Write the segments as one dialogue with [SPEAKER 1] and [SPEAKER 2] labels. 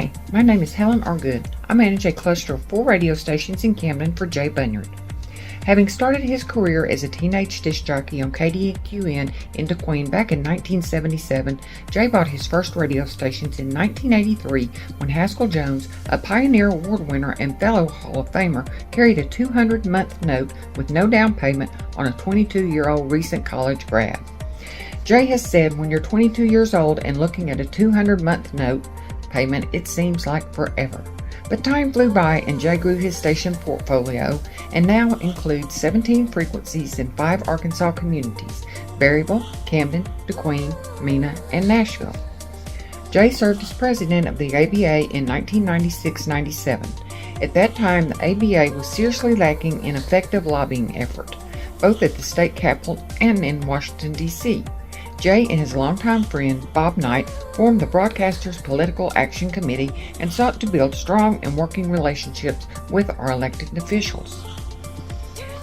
[SPEAKER 1] Hi, my name is Helen Argood. I manage a cluster of 4 radio stations in Camden for Jay Bunyard. Having started his career as a teenage disc jockey on KDQN in DeQueen back in 1977, Jay bought his first radio stations in 1983 when Haskell Jones, a Pioneer Award winner and fellow Hall of Famer, carried a 200-month note with no down payment on a 22-year-old recent college grad. Jay has said when you're 22 years old and looking at a 200-month note payment, it seems like forever. But time flew by and Jay grew his station portfolio and now includes 17 frequencies in 5 Arkansas communities: Berryville, Camden, DeQueen, Mena, and Nashville. Jay served as president of the ABA in 1996-97. At that time, the ABA was seriously lacking in effective lobbying effort, both at the state capitol and in Washington, D.C. Jay and his longtime friend, Bob Knight, formed the Broadcasters Political Action Committee and sought to build strong and working relationships with our elected officials.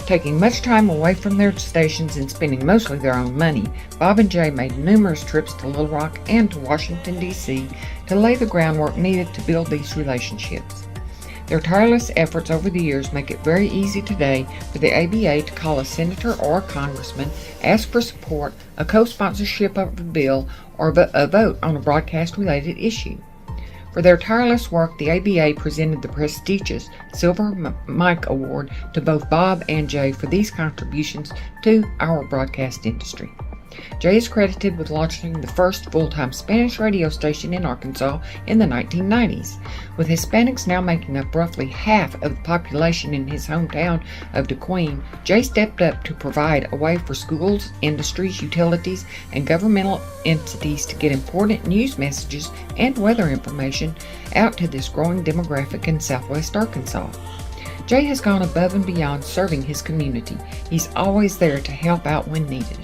[SPEAKER 1] Taking much time away from their stations and spending mostly their own money, Bob and Jay made numerous trips to Little Rock and to Washington, D.C. to lay the groundwork needed to build these relationships. Their tireless efforts over the years make it very easy today for the ABA to call a senator or a congressman, ask for support, a co-sponsorship of a bill, or a vote on a broadcast-related issue. For their tireless work, the ABA presented the prestigious Silver Mike Award to both Bob and Jay for these contributions to our broadcast industry. Jay is credited with launching the first full-time Spanish radio station in Arkansas in the 1990s. With Hispanics now making up roughly half of the population in his hometown of DeQueen, Jay stepped up to provide a way for schools, industries, utilities, and governmental entities to get important news messages and weather information out to this growing demographic in southwest Arkansas. Jay has gone above and beyond serving his community. He's always there to help out when needed.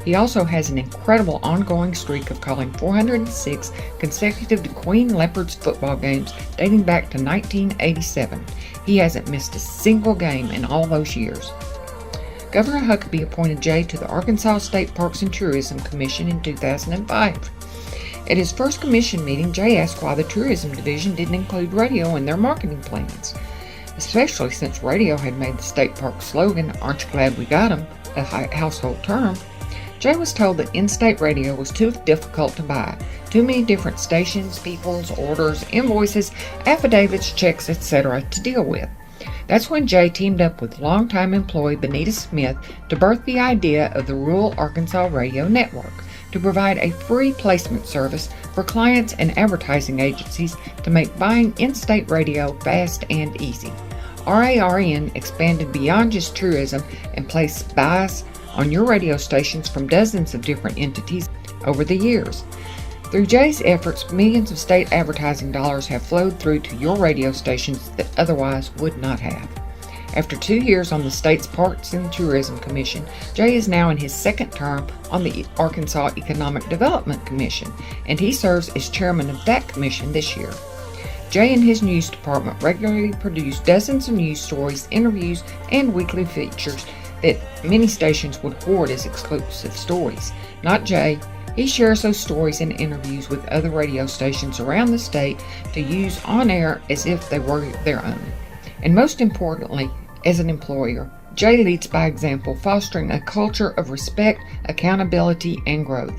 [SPEAKER 1] He also has an incredible ongoing streak of calling 406 consecutive DeQueen Leopards football games dating back to 1987. He hasn't missed a single game in all those years. Governor Huckabee appointed Jay to the Arkansas State Parks and Tourism Commission in 2005. At his first commission meeting, Jay asked why the tourism division didn't include radio in their marketing plans, especially since radio had made the state park slogan, "Aren't you glad we got 'em?" a household term. Jay was told that in-state radio was too difficult to buy. Too many different stations, peoples, orders, invoices, affidavits, checks, etc. to deal with. That's when Jay teamed up with longtime employee Benita Smith to birth the idea of the Rural Arkansas Radio Network, to provide a free placement service for clients and advertising agencies to make buying in-state radio fast and easy. RARN expanded beyond just tourism and placed buys on your radio stations from dozens of different entities over the years. Through Jay's efforts, millions of state advertising dollars have flowed through to your radio stations that otherwise would not have. After 2 years on the state's Parks and Tourism Commission, Jay is now in his second term on the Arkansas Economic Development Commission, and he serves as chairman of that commission this year. Jay and his news department regularly produce dozens of news stories, interviews, and weekly features that many stations would hoard as exclusive stories. Not Jay. He shares those stories and interviews with other radio stations around the state to use on air as if they were their own. And most importantly, as an employer, Jay leads by example, fostering a culture of respect, accountability, and growth.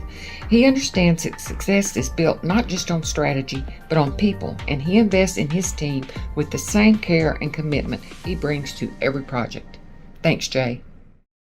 [SPEAKER 1] He understands that success is built not just on strategy, but on people, and he invests in his team with the same care and commitment he brings to every project. Thanks, Jay.